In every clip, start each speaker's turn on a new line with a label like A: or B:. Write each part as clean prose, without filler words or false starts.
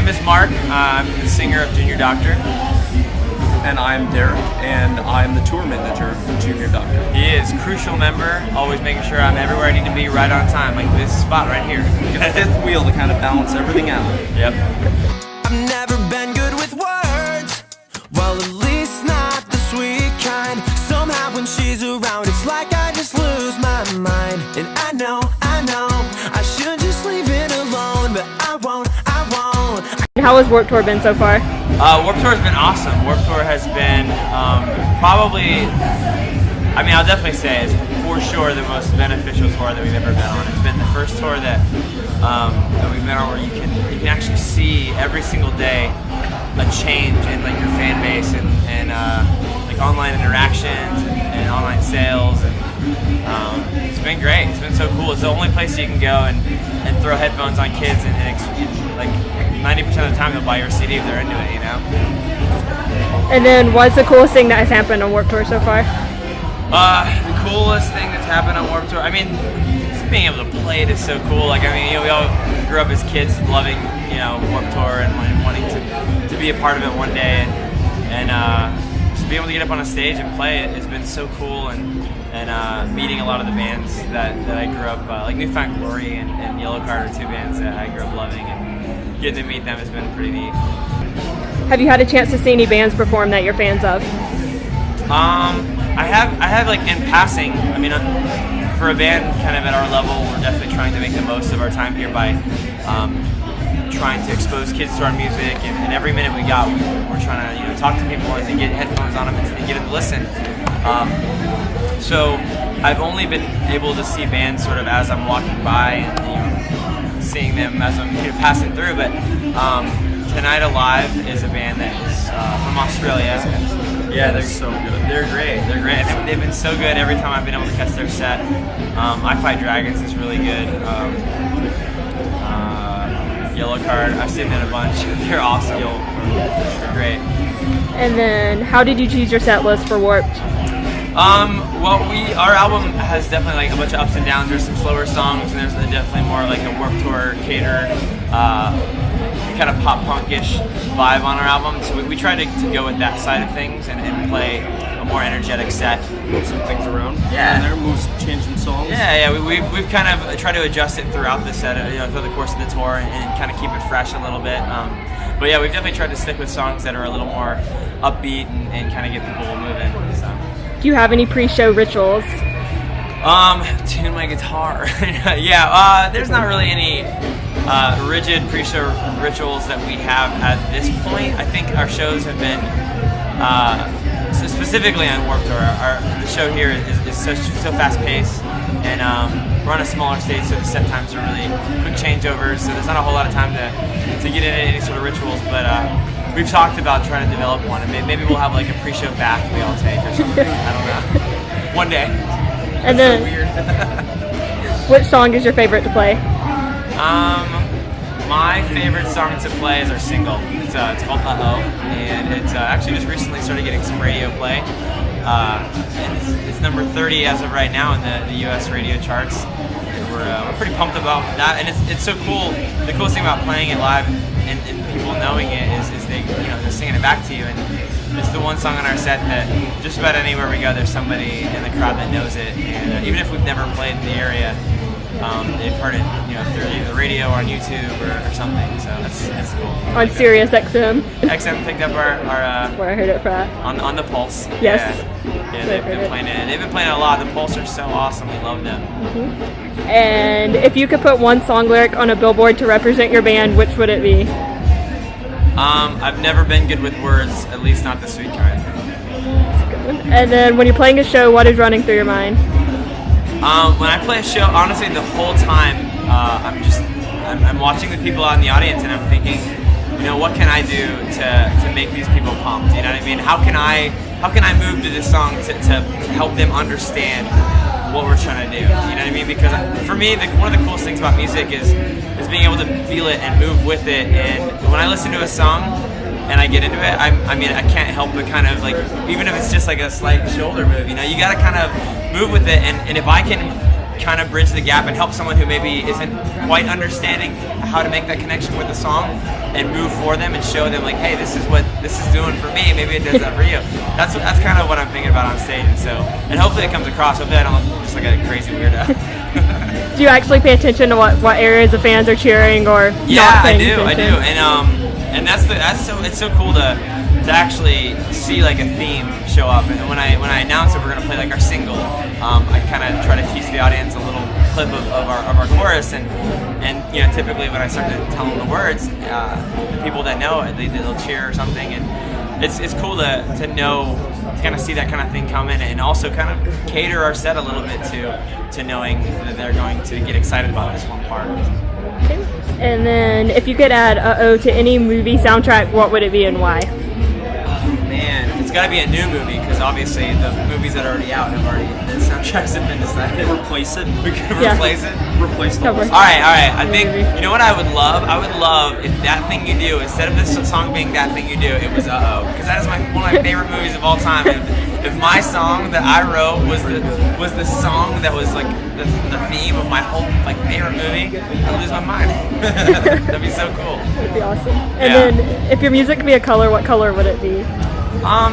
A: name is Mark. I'm the singer of Junior Doctor.
B: And I'm Derek, and I'm the tour manager of Junior Doctor.
A: He is a crucial member, always making sure I'm everywhere I need to be right on time, like this spot right here.
B: The fifth wheel to kind of balance everything out.
A: Yep.
C: I've never been good with words, well at least not the sweet kind. Somehow when she's around it's like I just lose my mind. And I know, I should just leave it alone, but I won't.
D: How has Warped Tour been so far?
A: Warped Tour has been awesome. Warped Tour has been probably, I mean, I'll definitely say it's for sure the most beneficial tour that we've ever been on. It's been the first tour that we've been on where you can actually see every single day a change in like your fan base and like online interactions and online sales, and it's been great. It's been so cool. It's the only place you can go and throw headphones on kids and like 90% of the time they'll buy your CD if they're into it, you know?
D: And then what's the coolest thing that has happened on Warped Tour so far?
A: The coolest thing that's happened on Warped Tour, I mean, just being able to play it is so cool. Like, I mean, you know, we all grew up as kids loving, you know, Warped Tour and wanting to be a part of it one day, and just being able to get up on a stage and play it has been so cool, and meeting a lot of the bands that I grew up, like Newfound Glory and Yellow Card are two bands that I grew up loving, and getting to meet them has been pretty neat.
D: Have you had a chance to see any bands perform that you're fans of?
A: I have like in passing. I mean, for a band kind of at our level, we're definitely trying to make the most of our time here by trying to expose kids to our music, and every minute we got, we're trying to talk to people and to get headphones on them and get them to listen. So I've only been able to see bands sort of as I'm walking by and seeing them as I'm passing through, but Tonight Alive is a band that is from Australia. Yeah, they're so good. They're great. They're great. And they've been so good every time I've been able to catch their set. I Fight Dragons is really good. Yellow Card, I've seen them a bunch. They're awesome. They're great.
D: And then how did you choose your set list for Warped?
A: Well, our album has definitely like a bunch of ups and downs. There's some slower songs, and there's definitely more like a Warped Tour catered, kind of pop punkish vibe on our album. So we try to go with that side of things and play a more energetic set.
B: Move some things around.
A: Yeah.
B: And there, change some songs.
A: Yeah. We've kind of tried to adjust it throughout the set, throughout the course of the tour, and kind of keep it fresh a little bit. But yeah, we've definitely tried to stick with songs that are a little more upbeat and kind of get people moving. So.
D: Do you have any pre-show rituals?
A: Tune my guitar. Yeah, there's not really any rigid pre-show rituals that we have at this point. I think our shows have been, so specifically on Warped Tour, the show here is so fast-paced, and we're on a smaller stage, so the set times are really quick changeovers, so there's not a whole lot of time to get into any sort of rituals, but we've talked about trying to develop one, and maybe we'll have like a pre-show bath we all take or something. I don't know. One day.
D: And then,
A: so weird.
D: which song is your favorite to play?
A: My favorite song to play is our single. It's called Uh-Oh, and it's actually just recently started getting some radio play. And it's number 30 as of right now in the U.S. radio charts. And we're pretty pumped about that, and it's so cool. The coolest thing about playing it live and people knowing it is they're singing it back to you, and it's the one song on our set that just about anywhere we go, there's somebody in the crowd that knows it, and even if we've never played in the area, they've heard it, through either the radio or on YouTube or something. So that's cool.
D: On Sirius XM.
A: XM picked up our
D: where I heard it from.
A: on the Pulse.
D: Yes.
A: Yeah, they've been playing it. They've been playing it a lot. The Pulse are so awesome. We love them.
D: Mm-hmm. And if you could put one song lyric on a billboard to represent your band, which would it be?
A: I've never been good with words, at least not the sweet kind.
D: That's a good one. And then when you're playing a show, what is running through your mind?
A: When I play a show, honestly, the whole time, I'm watching the people out in the audience, and I'm thinking, what can I do to make these people pumped? You know what I mean? How can I move to this song to help them understand what we're trying to do? You know what I mean? Because for me, one of the coolest things about music is being able to feel it and move with it. And when I listen to a song and I get into it, I can't help but kind of like, even if it's just like a slight shoulder move, you got to kind of move with it. And if I can kind of bridge the gap and help someone who maybe isn't quite understanding how to make that connection with the song and move for them and show them like, hey, this is what this is doing for me. Maybe it does that for you. That's kind of what I'm thinking about on stage, and hopefully it comes across. Hopefully I don't look just like a crazy weirdo.
D: Do you actually pay attention to what areas the fans are cheering or
A: Yeah,
D: not
A: I
D: paying
A: do,
D: attention?
A: and it's so cool to actually see like a theme show up. And when I announce that we're gonna play like our single, I kind of try to teach the audience a little clip of our chorus, and you know, typically when I start to tell them the words, the people that know it, they'll cheer or something, and it's cool to know, to kind of see that kind of thing come in, and also kind of cater our set a little bit to knowing that they're going to get excited about this one part.
D: Okay. And then if you could add "Uh-oh" to any movie soundtrack, what would it be and why?
A: Man, it's got to be a new movie, because obviously the movies that are already out the soundtracks have been decided.
B: Replace it.
A: We can
D: Yeah.
A: replace it.
B: Replace the
D: Cover.
B: whole
A: All right. I think, you know what I would love? I would love if That Thing You Do, instead of this song being That Thing You Do, it was Uh-Oh, because that is one of my favorite movies of all time. If my song that I wrote was the song that was like the theme of my whole like favorite movie, I'd lose my mind. That'd be so cool.
D: That'd be awesome. And
A: Yeah.
D: then if your music could be a color, what color would it be?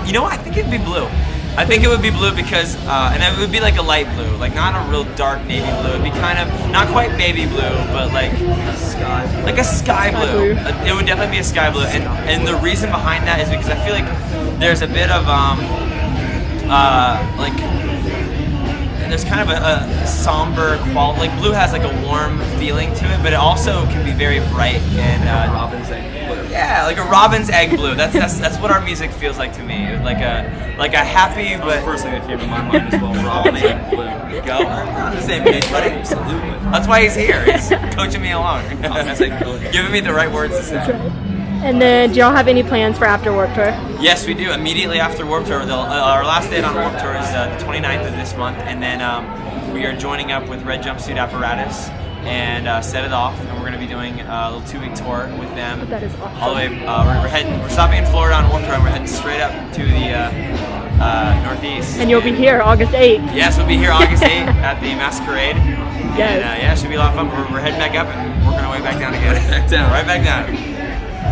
A: You know what? I think it'd be blue. I think it would be blue because, and it would be like a light blue, like not a real dark navy blue. It'd be kind of not quite baby blue, but like a sky blue. It would definitely be a sky blue, and the reason behind that is because I feel like there's a bit of like there's kind of a somber quality. Like blue has like a warm feeling to it, but it also can be very bright and
B: Robin's egg blue.
A: yeah, like a robin's egg blue. That's what our music feels like to me. Like a happy
B: The
A: but
B: first thing that came to my mind as well, Robin's egg blue.
A: There you go. We're on the same page, buddy.
B: Absolutely.
A: That's why he's here. He's coaching me along,
B: Robin's egg blue.
A: giving me the right words to say.
D: And then do y'all have any plans for after Warped Tour?
A: Yes, we do. Immediately after Warped Tour, our last date on Warped Tour is the 29th of this month, and then we are joining up with Red Jumpsuit Apparatus and Set It Off, and we're going to be doing a little 2-week tour with them.
D: That is awesome.
A: All the way, we're stopping in Florida on Warped Tour, and we're heading straight up to the Northeast.
D: And you'll be here August 8th.
A: Yes, we'll be here August 8th at the Masquerade.
D: Yes.
A: And yeah, it should be a lot of fun. We're heading back up and working our way back down again.
B: Back down.
A: Right back down.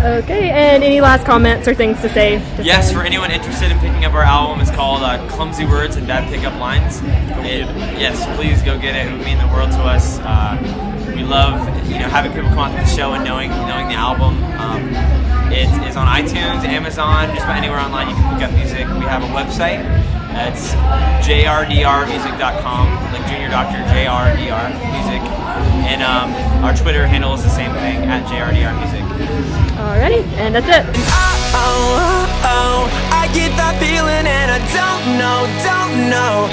D: Okay, and any last comments or things to say?
A: Yes, for anyone interested in picking up our album, it's called Clumsy Words and Bad Pickup Lines. Yes, please go get it. It would mean the world to us. We love having people come out to the show and knowing the album. It is on iTunes, Amazon, just about anywhere online you can pick up music. We have a website. It's jrdrmusic.com, like Junior Doctor, JRDR Music. And our Twitter handle is the same thing, at JRDRmusic.
D: Alrighty, and that's it.
C: I get that feeling and I don't know